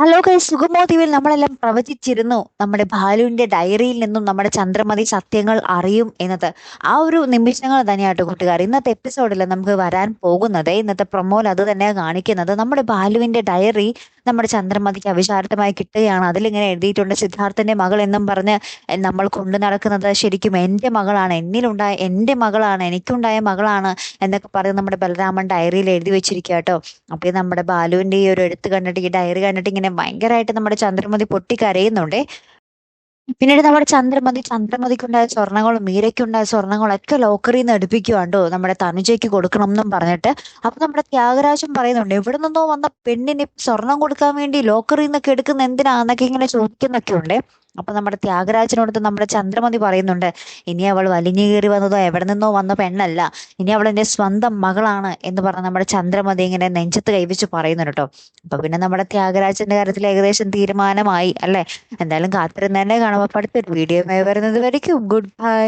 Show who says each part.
Speaker 1: Hello guys, സുഗമോ ടിവിയിൽ നമ്മളെല്ലാം പ്രവചിച്ചിരുന്നു നമ്മുടെ ബാലുവിന്റെ ഡയറിയിൽ നിന്നും നമ്മുടെ ചന്ദ്രമതി സത്യങ്ങൾ അറിയും എന്നത്. ആ ഒരു നിമിഷങ്ങൾ തന്നെയാട്ടോ കൂട്ടുകാർ ഇന്നത്തെ എപ്പിസോഡിൽ നമുക്ക് വരാൻ പോകുന്നത്. ഇന്നത്തെ പ്രൊമോയിൽ അത് തന്നെയാണ് കാണിക്കുന്നത്. നമ്മുടെ ബാലുവിന്റെ ഡയറി നമ്മുടെ ചന്ദ്രമതിക്ക് അവിചാരിതമായി കിട്ടുകയാണ്. അതിലിങ്ങനെ എഴുതിയിട്ടുണ്ട്, സിദ്ധാർത്ഥന്റെ മകൾ എന്നും പറഞ്ഞ് നമ്മൾ കൊണ്ടു നടക്കുന്നത് ശരിക്കും എൻ്റെ മകളാണ്, എൻ്റെ മകളാണ്, എനിക്കുണ്ടായ മകളാണ് എന്നൊക്കെ പറഞ്ഞ് നമ്മുടെ ബലരാമൻ ഡയറിയിൽ എഴുതി വെച്ചിരിക്കുക കേട്ടോ. അപ്പൊ ഈ നമ്മുടെ ബാലുവിന്റെ ഈ ഒരു എഴുത്ത് കണ്ടിട്ട്, ഈ ഡയറി കണ്ടിട്ട് ഇങ്ങനെ ഭയങ്കരമായിട്ട് നമ്മുടെ ചന്ദ്രമതി പൊട്ടിക്കരയുന്നുണ്ടേ. പിന്നീട് നമ്മുടെ ചന്ദ്രമതിക്കുണ്ടായ സ്വർണ്ണങ്ങളും മീരയ്ക്കുണ്ടായ സ്വർണ്ണങ്ങളും ഒക്കെ ലോക്കറിൽ നിന്ന് എടുപ്പിക്കുവാണ്ടോ നമ്മുടെ തനുജയ്ക്ക് കൊടുക്കണം എന്നും പറഞ്ഞിട്ട്. അപ്പൊ നമ്മുടെ ത്യാഗരാജൻ പറയുന്നുണ്ട്, എവിടെ നിന്നോ വന്ന പെണ്ണിന് സ്വർണം കൊടുക്കാൻ വേണ്ടി ലോക്കറിൽ നിന്നൊക്കെ എടുക്കുന്ന എന്തിനാന്നൊക്കെ ഇങ്ങനെ ചോദിക്കുന്നൊക്കെ ഉണ്ട്. അപ്പൊ നമ്മുടെ ത്യാഗരാജനോട് നമ്മുടെ ചന്ദ്രമതി പറയുന്നുണ്ട്, ഇനി അവൾ വലിഞ്ഞു കയറി വന്നതോ എവിടെ നിന്നോ വന്ന പെണ്ണല്ല, ഇനി അവൾ എന്റെ സ്വന്തം മകളാണ് എന്ന് പറഞ്ഞ് നമ്മുടെ ചന്ദ്രമതി ഇങ്ങനെ നെഞ്ചത്ത് കൈവച്ച് പറയുന്നുണ്ട് കേട്ടോ. അപ്പൊ പിന്നെ നമ്മുടെ ത്യാഗരാജന്റെ കാര്യത്തിൽ ഏകദേശം തീരുമാനമായി അല്ലെ. എന്തായാലും കാത്തിരുന്ന് തന്നെ കാണുമ്പോൾ അടുത്തൊരു വീഡിയോ വരുന്നത് വരയ്ക്കും. Good bye.